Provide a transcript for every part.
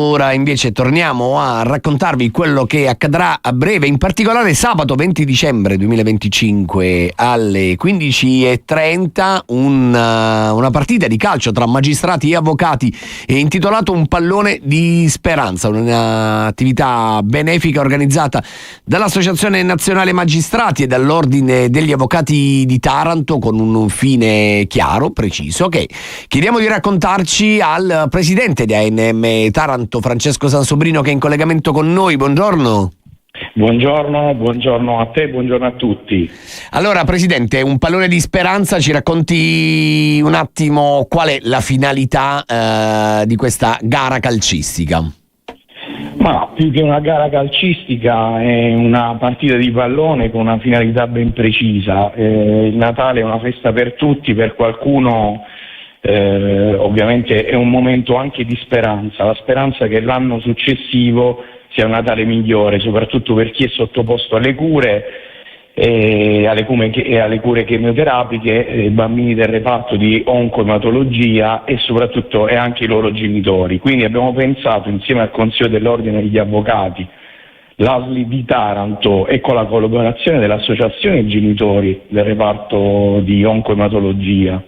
Ora invece torniamo a raccontarvi quello che accadrà a breve, in particolare sabato 20 dicembre 2025 alle 15:30 una partita di calcio tra magistrati e avvocati intitolato Un pallone di speranza, un'attività benefica organizzata dall'Associazione Nazionale Magistrati e dall'Ordine degli Avvocati di Taranto, con un fine chiaro, preciso, che chiediamo di raccontarci al presidente di ANM Taranto, Francesco Sansobrino, che è in collegamento con noi. Buongiorno. Buongiorno a te, buongiorno a tutti. Allora, presidente, Un pallone di speranza, ci racconti un attimo qual è la finalità di questa gara calcistica? Ma più che una gara calcistica è una partita di pallone con una finalità ben precisa. Il Natale è una festa per tutti, per qualcuno ovviamente è un momento anche di speranza, la speranza che l'anno successivo sia un Natale migliore, soprattutto per chi è sottoposto alle cure e alle cure chemioterapiche, bambini del reparto di oncoematologia e soprattutto anche i loro genitori. Quindi abbiamo pensato, insieme al Consiglio dell'Ordine degli Avvocati, l'ASLI di Taranto e con la collaborazione dell'Associazione Genitori del reparto di oncoematologia,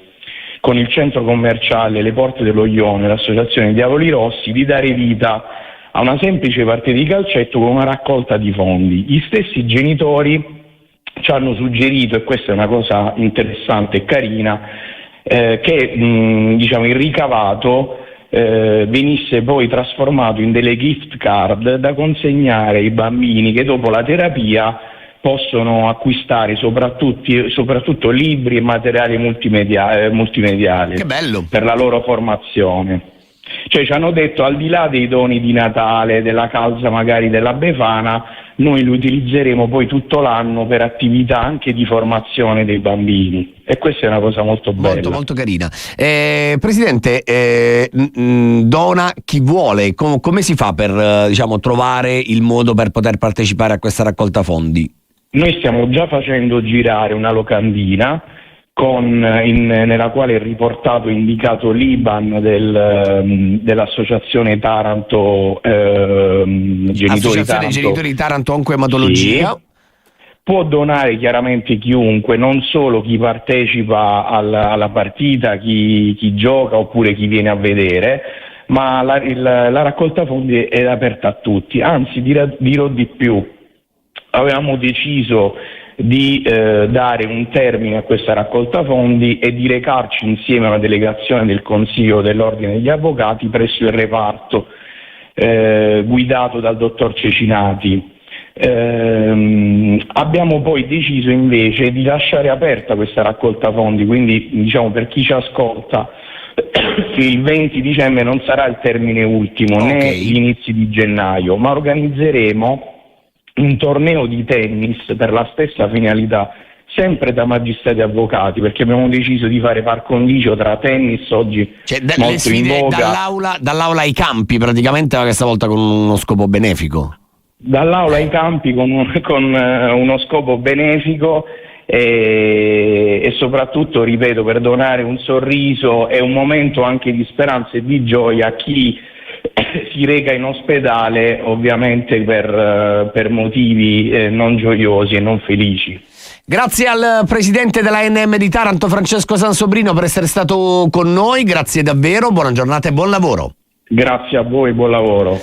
con il centro commerciale Le Porte dello Ione e l'associazione Diavoli Rossi, di dare vita a una semplice partita di calcetto con una raccolta di fondi. Gli stessi genitori ci hanno suggerito, e questa è una cosa interessante e carina, che il ricavato venisse poi trasformato in delle gift card da consegnare ai bambini che dopo la terapia possono acquistare soprattutto libri e materiali multimediali. Che bello! Per la loro formazione. Cioè, ci hanno detto, al di là dei doni di Natale, della calza magari della Befana, noi li utilizzeremo poi tutto l'anno per attività anche di formazione dei bambini, e questa è una cosa molto bella. Molto molto carina. Presidente, dona chi vuole, come si fa per trovare il modo per poter partecipare a questa raccolta fondi? Noi stiamo già facendo girare una locandina nella quale è riportato e indicato l'IBAN dell'Associazione Taranto Genitori Taranto Oncoematologia. Sì. Può donare chiaramente chiunque, non solo chi partecipa alla partita, chi gioca oppure chi viene a vedere, ma la raccolta fondi è aperta a tutti. Anzi, dirò di più. Avevamo deciso di dare un termine a questa raccolta fondi e di recarci insieme a una delegazione del Consiglio dell'Ordine degli Avvocati presso il reparto guidato dal dottor Cecinati. Abbiamo poi deciso invece di lasciare aperta questa raccolta fondi, quindi per chi ci ascolta, che il 20 dicembre non sarà il termine ultimo, né gli inizi di gennaio, ma organizzeremo un torneo di tennis per la stessa finalità, sempre da magistrati e avvocati, perché abbiamo deciso di fare par condicio tra tennis oggi molto in voga, dall'aula ai campi, praticamente, ma questa volta con uno scopo benefico. Dall'aula ai campi con uno scopo benefico e soprattutto, ripeto, per donare un sorriso e un momento anche di speranza e di gioia a chi si reca in ospedale, ovviamente per motivi non gioiosi e non felici. Grazie al presidente dell'ANM di Taranto, Francesco Sansobrino, per essere stato con noi. Grazie davvero, buona giornata e buon lavoro. Grazie a voi, buon lavoro.